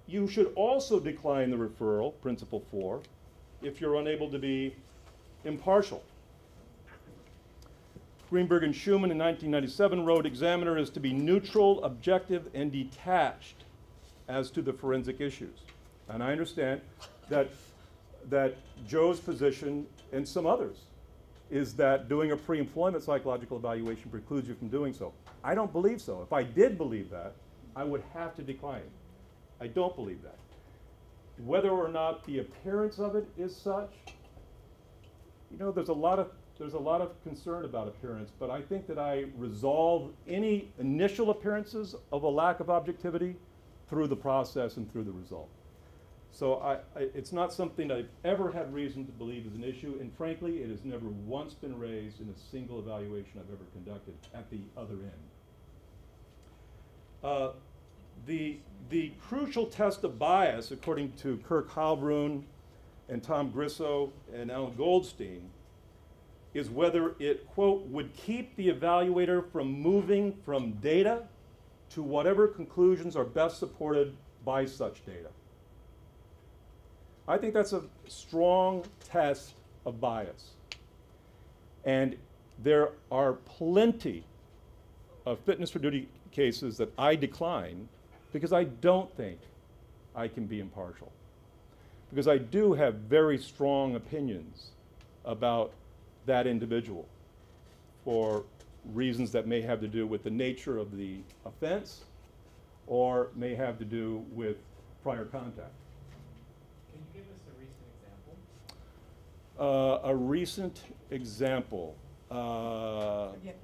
you should also decline the referral, principle 4, if you're unable to be impartial. Greenberg and Schumann in 1997 wrote, examiner is to be neutral, objective, and detached as to the forensic issues. And I understand that Joe's position, and some others, is that doing a pre-employment psychological evaluation precludes you from doing so. I don't believe so. If I did believe that, I would have to decline it. I don't believe that. Whether or not the appearance of it is such, you know, there's a lot of concern about appearance, but I think that I resolve any initial appearances of a lack of objectivity through the process and through the result. So it's not something I've ever had reason to believe is an issue, and frankly, it has never once been raised in a single evaluation I've ever conducted at the other end. The crucial test of bias, according to Kirk Heilbrunn and Tom Grisso and Alan Goldstein, is whether it, quote, would keep the evaluator from moving from data to whatever conclusions are best supported by such data. I think that's a strong test of bias. And there are plenty of fitness for duty cases that I decline because I don't think I can be impartial. Because I do have very strong opinions about that individual for reasons that may have to do with the nature of the offense or may have to do with prior contact. Can you give us a recent example? A recent example. Forget recent.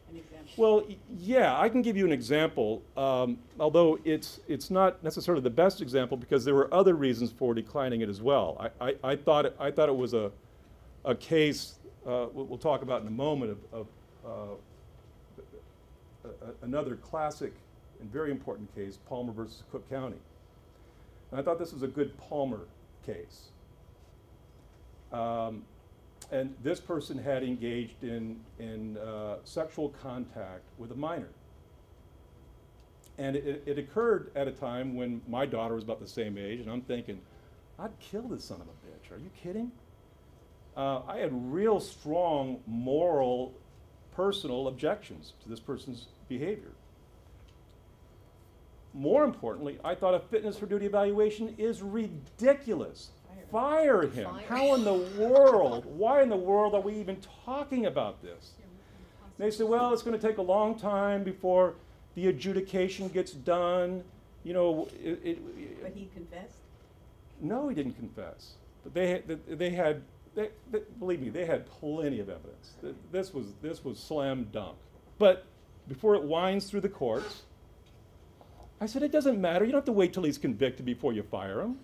An example. Well, yeah, I can give you an example, although it's not necessarily the best example because there were other reasons for declining it as well. I thought it was a case we'll talk about in a moment of another classic and very important case, Palmer versus Cook County. And I thought this was a good Palmer case. And this person had engaged in sexual contact with a minor. And it occurred at a time when my daughter was about the same age, and I'm thinking, I'd kill this son of a bitch. Are you kidding? I had real strong moral, personal objections to this person's behavior. More importantly, I thought a fitness for duty evaluation is ridiculous. Fire him. How in the world, why in the world are we even talking about this? And they said, well, it's going to take a long time before the adjudication gets done. You know, But he confessed? No, he didn't confess. But believe me, they had plenty of evidence. This was slam dunk. But before it winds through the courts, I said, it doesn't matter. You don't have to wait till he's convicted before you fire him.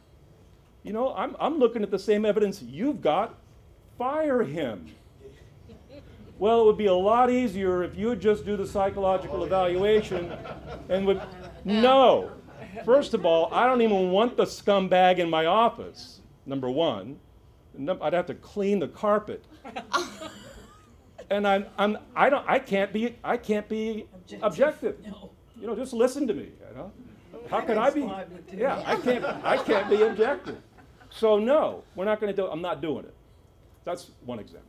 You know, I'm looking at the same evidence you've got. Fire him. Well, it would be a lot easier if you would just do the psychological evaluation and would, no. First of all, I don't even want the scumbag in my office, number one. I'd have to clean the carpet. And I can't be objective. No. You know, just listen to me, you know. How can I be? Yeah, I can't be objective. So no, we're not going to do it. I'm not doing it. That's one example.